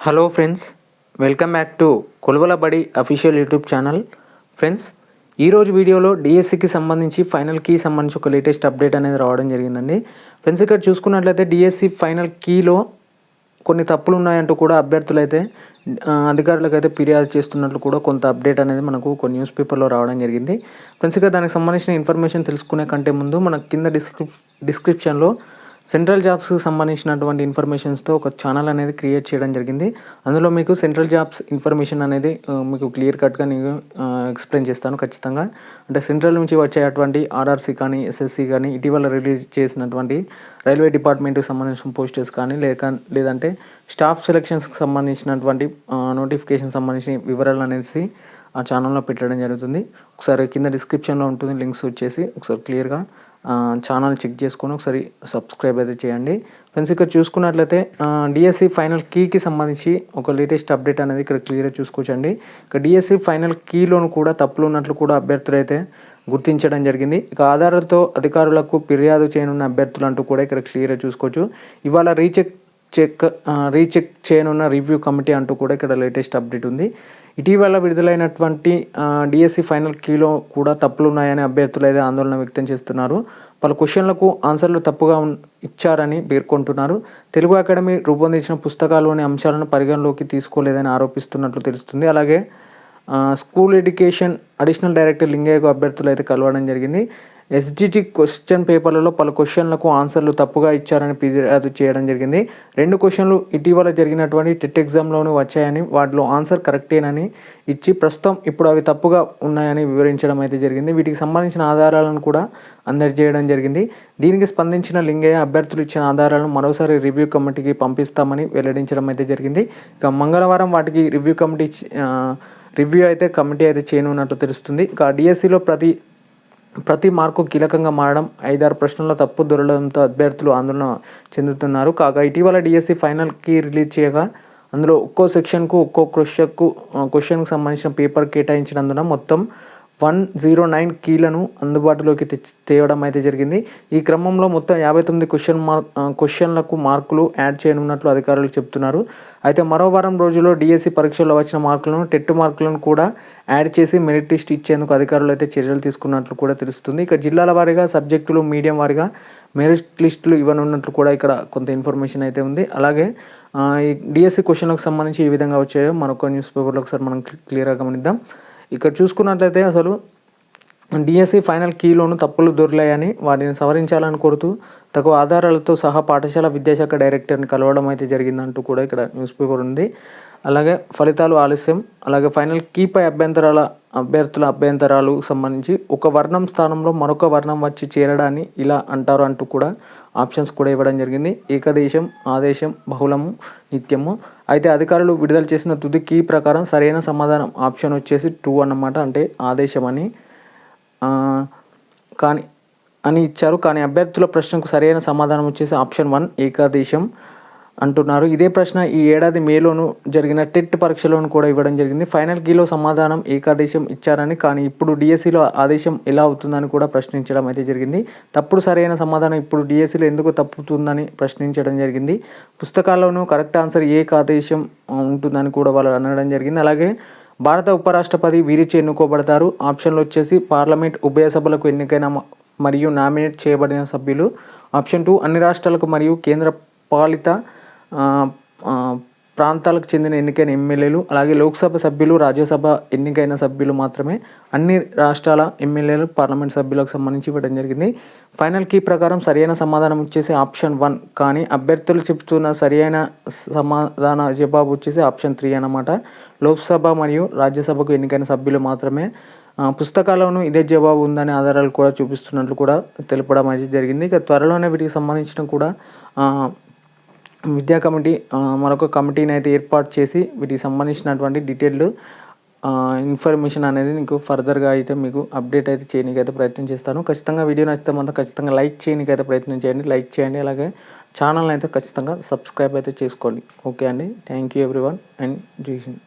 Hello friends, welcome back to Koluvula Badi official YouTube channel. Friends, ఈరోజు వీడియోలో డిఎస్సికి సంబంధించి ఫైనల్ కీ సంబంధించి ఒక లేటెస్ట్ అప్డేట్ అనేది రావడం జరిగిందండి. ఫ్రెండ్స్, ఇక్కడ చూసుకున్నట్లయితే డిఎస్సి ఫైనల్ కీలో కొన్ని తప్పులు ఉన్నాయంటూ కూడా అభ్యర్థులు అయితే అధికారులకు అయితే ఫిర్యాదు చేస్తున్నట్లు కూడా కొంత అప్డేట్ అనేది మనకు కొన్ని న్యూస్ పేపర్లో రావడం జరిగింది. ఫ్రెండ్స్, ఇక్కడ దానికి సంబంధించిన ఇన్ఫర్మేషన్ తెలుసుకునే కంటే ముందు మన కింద డిస్క్రిప్షన్లో సెంట్రల్ జాబ్స్కి సంబంధించినటువంటి ఇన్ఫర్మేషన్స్తో ఒక ఛానల్ అనేది క్రియేట్ చేయడం జరిగింది. అందులో మీకు సెంట్రల్ జాబ్స్ ఇన్ఫర్మేషన్ అనేది మీకు క్లియర్ కట్గా నేను ఎక్స్ప్లెయిన్ చేస్తాను ఖచ్చితంగా. అంటే సెంట్రల్ నుంచి వచ్చేటువంటి ఆర్ఆర్సీ కానీ ఎస్ఎస్సి కానీ ఇటీవల రిలీజ్ చేసినటువంటి రైల్వే డిపార్ట్మెంట్కి సంబంధించిన పోస్టర్స్ కానీ లేదంటే స్టాఫ్ సెలెక్షన్స్కి సంబంధించినటువంటి నోటిఫికేషన్ సంబంధించిన వివరాలు అనేసి ఆ ఛానల్లో పెట్టడం జరుగుతుంది. ఒకసారి కింద డిస్క్రిప్షన్లో ఉంటుంది, లింక్స్ వచ్చేసి ఒకసారి క్లియర్గా ఛానల్ చెక్ చేసుకొని ఒకసారి సబ్స్క్రైబ్ అయితే చేయండి. ఫ్రెండ్స్, ఇక్కడ చూసుకున్నట్లయితే డిఎస్సి ఫైనల్ కీకి సంబంధించి ఒక లేటెస్ట్ అప్డేట్ అనేది ఇక్కడ క్లియర్గా చూసుకోవచ్చండి. ఇక డిఎస్సి ఫైనల్ కీలోను కూడా తప్పులు ఉన్నట్లు కూడా అభ్యర్థులు అయితే గుర్తించడం జరిగింది. ఇక ఆధారాలతో అధికారులకు ఫిర్యాదు చేయనున్న అభ్యర్థులు అంటూ కూడా ఇక్కడ క్లియర్గా చూసుకోవచ్చు. ఇవాళ రీచెక్ చేయనున్న రివ్యూ కమిటీ అంటూ కూడా ఇక్కడ లేటెస్ట్ అప్డేట్ ఉంది. ఇటీవల విడుదలైనటువంటి డిఎస్సి ఫైనల్ కీలో కూడా తప్పులు ఉన్నాయని అభ్యర్థులు అయితే ఆందోళన వ్యక్తం చేస్తున్నారు. పలు క్వశ్చన్లకు ఆన్సర్లు తప్పుగా ఇచ్చారని పేర్కొంటున్నారు. తెలుగు అకాడమీ రూపొందించిన పుస్తకాల్లోని అంశాలను పరిగణలోకి తీసుకోలేదని ఆరోపిస్తున్నట్లు తెలుస్తుంది. అలాగే స్కూల్ ఎడ్యుకేషన్ అడిషనల్ డైరెక్టర్ లింగయ్యకు అభ్యర్థులు అయితే కలవడం జరిగింది. ఎస్జిటి క్వశ్చన్ పేపర్లలో పలు క్వశ్చన్లకు ఆన్సర్లు తప్పుగా ఇచ్చారని ఫిర్యాదు చేయడం జరిగింది. 2 క్వశ్చన్లు ఇటీవల జరిగినటువంటి టెట్ ఎగ్జామ్లోనూ వచ్చాయని, వాటిలో ఆన్సర్ కరెక్టేనని ఇచ్చి ప్రస్తుతం ఇప్పుడు అవి తప్పుగా ఉన్నాయని వివరించడం అయితే జరిగింది. వీటికి సంబంధించిన ఆధారాలను కూడా అందజేయడం జరిగింది. దీనికి స్పందించిన లింగయ్య అభ్యర్థులు ఇచ్చిన ఆధారాలను మరోసారి రివ్యూ కమిటీకి పంపిస్తామని వెల్లడించడం అయితే జరిగింది. ఇక మంగళవారం వాటికి రివ్యూ అయితే చేయనున్నట్టు తెలుస్తుంది. ఇక డిఎస్సిలో ప్రతి మార్కు కీలకంగా మారడం, 5-6 ప్రశ్నల్లో తప్పు దొరకడంతో అభ్యర్థులు ఆందోళన చెందుతున్నారు. కాగా ఇటీవల డిఎస్సి ఫైనల్ కీ రిలీజ్ చేయగా అందులో ఒక్కో సెక్షన్కు ఒక్కో క్వశ్చన్కు సంబంధించిన పేపర్ కేటాయించినందున మొత్తం 109 కీలను అందుబాటులోకి తేవడం అయితే జరిగింది. ఈ క్రమంలో మొత్తం 59 క్వశ్చన్లకు మార్కులు యాడ్ చేయనున్నట్లు అధికారులు చెబుతున్నారు. అయితే మరో వారం రోజుల్లో డిఎస్సి పరీక్షల్లో వచ్చిన మార్కులను, టెట్ మార్కులను కూడా యాడ్ చేసి మెరిట్ లిస్ట్ ఇచ్చేందుకు అధికారులు అయితే చర్యలు తీసుకున్నట్లు కూడా తెలుస్తుంది. ఇక జిల్లాల వారీగా, సబ్జెక్టులు, మీడియం వారీగా మెరిట్ లిస్టులు ఇవ్వనున్నట్లు కూడా ఇక్కడ కొంత ఇన్ఫర్మేషన్ అయితే ఉంది. అలాగే ఈ డిఎస్సి క్వశ్చన్లకు సంబంధించి ఏ విధంగా వచ్చాయో మరొక న్యూస్ పేపర్లో ఒకసారి మనం క్లియర్గా గమనిద్దాం. ఇక్కడ చూసుకున్నట్లయితే అసలు డిఎస్సి ఫైనల్ కీలోను తప్పులు దొరికాయని, వాటిని సవరించాలని కోరుతూ తగు ఆధారాలతో సహా పాఠశాల విద్యాశాఖ డైరెక్టర్ని కలవడం అయితే జరిగిందంటూ కూడా ఇక్కడ న్యూస్ పేపర్ ఉంది. అలాగే ఫలితాలు ఆలస్యం, అలాగే ఫైనల్ కీపై అభ్యర్థుల అభ్యంతరాలు సంబంధించి ఒక వర్ణం స్థానంలో మరొక వర్ణం వచ్చి చేరడాన్ని ఇలా అంటారు అంటూ కూడా ఆప్షన్స్ కూడా ఇవ్వడం జరిగింది. ఏకదేశం, ఆదేశం, బహుళము, నిత్యము. అయితే అధికారులు విడుదల చేసిన తుది కీ ప్రకారం సరైన సమాధానం ఆప్షన్ వచ్చేసి 2 అన్నమాట, అంటే ఆదేశం అని ఇచ్చారు. కానీ అభ్యర్థుల ప్రశ్నకు సరైన సమాధానం వచ్చేసి ఆప్షన్ 1 ఏకదేశం అంటున్నారు. ఇదే ప్రశ్న ఈ ఏడాది మేలోను జరిగిన టెట్ పరీక్షలోను కూడా ఇవ్వడం జరిగింది. ఫైనల్ కీలో సమాధానం ఏకాదేశం ఇచ్చారని, కానీ ఇప్పుడు డిఎస్సిలో ఆదేశం ఎలా అవుతుందని కూడా ప్రశ్నించడం అయితే జరిగింది. తప్పుడు సరైన సమాధానం ఇప్పుడు డిఎస్సిలో ఎందుకు తప్పుతుందని ప్రశ్నించడం జరిగింది. పుస్తకాల్లోనూ కరెక్ట్ ఆన్సర్ ఏకాదేశం ఉంటుందని కూడా వాళ్ళు అనడం జరిగింది. అలాగే భారత ఉపరాష్ట్రపతి వీరిచే ఎన్నుకోబడతారు. ఆప్షన్లు వచ్చేసి పార్లమెంట్ ఉభయ సభలకు ఎన్నికైన మరియు నామినేట్ చేయబడిన సభ్యులు. ఆప్షన్ 2 అన్ని రాష్ట్రాలకు మరియు కేంద్ర పాలిత ప్రాంతాలకు చెందిన ఎన్నికైన ఎమ్మెల్యేలు. అలాగే లోక్సభ సభ్యులు, రాజ్యసభ ఎన్నికైన సభ్యులు మాత్రమే. అన్ని రాష్ట్రాల ఎమ్మెల్యేలు, పార్లమెంట్ సభ్యులకు సంబంధించి ఇవ్వడం జరిగింది. ఫైనల్ కీ ప్రకారం సరైన సమాధానం వచ్చేసి ఆప్షన్ 1, కానీ అభ్యర్థులు చెబుతున్న సరైన సమాధాన జవాబు వచ్చేసి ఆప్షన్ 3 అన్నమాట. లోక్సభ మరియు రాజ్యసభకు ఎన్నికైన సభ్యులు మాత్రమే. పుస్తకాల్లోనూ ఇదే జవాబు ఉందని ఆధారాలు కూడా చూపిస్తున్నట్లు కూడా తెలపడం అయితే జరిగింది. ఇక త్వరలోనే వీటికి సంబంధించిన కూడా విద్యా కమిటీ మరొక కమిటీని అయితే ఏర్పాటు చేసి వీటికి సంబంధించినటువంటి డీటెయిల్డ్ ఇన్ఫర్మేషన్ అనేది మీకు ఫర్దర్గా అయితే మీకు అప్డేట్ అయితే చేయడానికైతే ప్రయత్నం చేస్తాను. ఖచ్చితంగా వీడియో నచ్చితే మాత్రం ఖచ్చితంగా లైక్ చేయడానికైతే ప్రయత్నం చేయండి. లైక్ చేయండి, అలాగే ఛానల్ని అయితే ఖచ్చితంగా సబ్స్క్రైబ్ అయితే చేసుకోండి. ఓకే అండి, థ్యాంక్ యూ ఎవ్రీవన్ అండ్ జై హింద్.